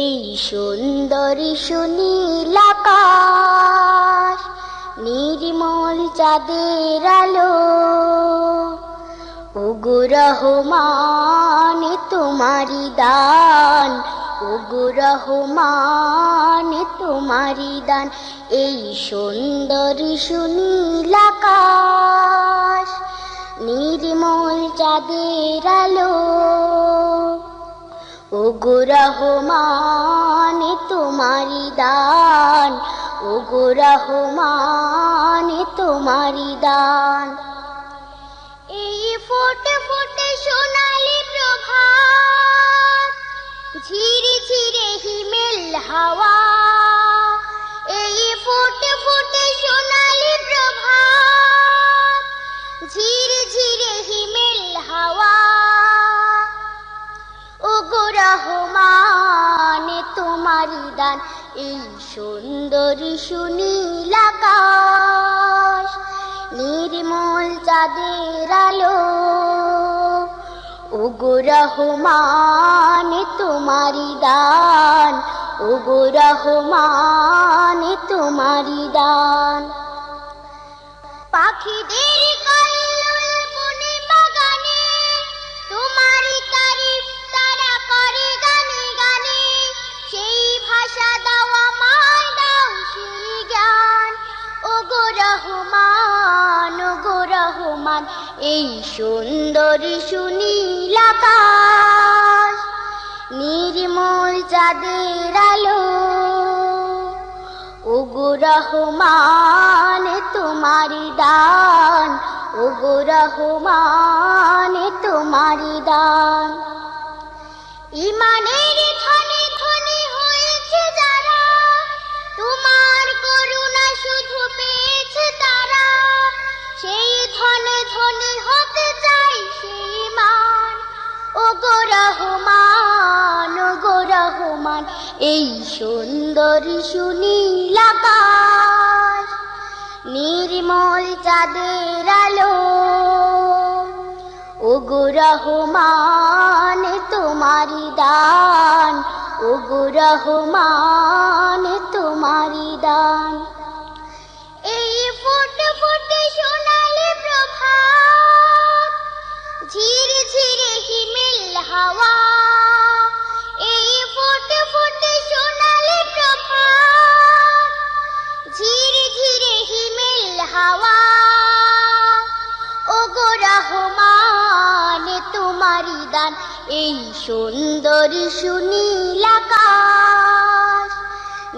এই সুন্দর সুনীল আকাশ, নির্মল চাঁদের আলো, ওগো রহমান তোমারি দান, ওগো রহমান তোমারি দান। এই সুন্দর সুনীল আকাশ, নির্মল চাঁদের আলো, ওগো রহমান তোমারি দান, ওগো রহমান তোমারি দান। এই ফোটে ফোটে সোনালি প্রভাত, ঝিরে ঝিরে হিমেল হাওয়া, এই ফোটে ফোটে সোনালি প্রভাত, ঝিরে ঝিরে হিমেল হাওয়া, ওগো রহমান তোমারি দান। এই সুন্দর সুনীল আকাশ, নির্মল চাঁদের আলো, ওগো রহমান তোমারি দান, ওগো রহমান তোমারি দান। পাখিদের কল্লোল বনে বাগানে, তোমারি তারিফ তারা করে গানে গানে, সেই ভাষা দাও আমায়, দাও সেই জ্ঞান, ওগো রহমান, ওগো রহমান। এই সুন্দর সুনীল আকাশ, নির্মল চাঁদের আলো, ওগো রহমান তোমারি দান, ওগো রহমান তোমারি দান। ইমানের ধনে ধনে হয়েছে যারা, তোমার করুণা শুধু পেয়েছে তারা, সেই ধনে ধনে হতে চাই সেই মান, ওগো রহমান, ওগো রহমান। এই সুন্দর সুনীল আকাশ, নির্মল চাঁদের আলো, ওগো রহমান তোমারি দান, ওগো রহমান তোমারি দান। এই ফোটে ফোটে সোনালি প্রভাত, ঝিরে ঝিরে হিমেল হাওয়া, এই ফোটে ফোটে সোনালি প্রভাত, ঝিরে ঝিরে হিমেল হাওয়া, ওগো রহমান তোমারি দান। এই সুন্দর সুনীল আকাশ,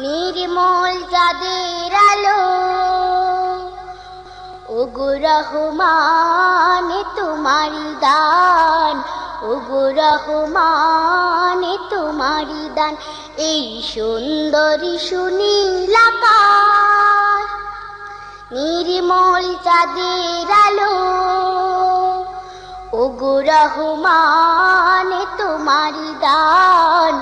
নির্মল চাঁদের আলো, ওগো রহমান তোমারি দান, ওগো রহমান তোমারি দান। এই সুন্দর সুনীল আকাশ, নির্মল চাঁদের আলো, ওগো রহমান তোমারি দান,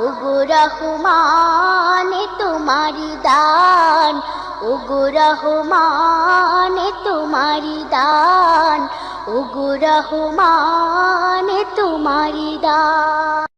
ওগো রহমান তোমারি দান, ওগো রহমান তোমারি দান, ওগো রহমান তোমারি দান।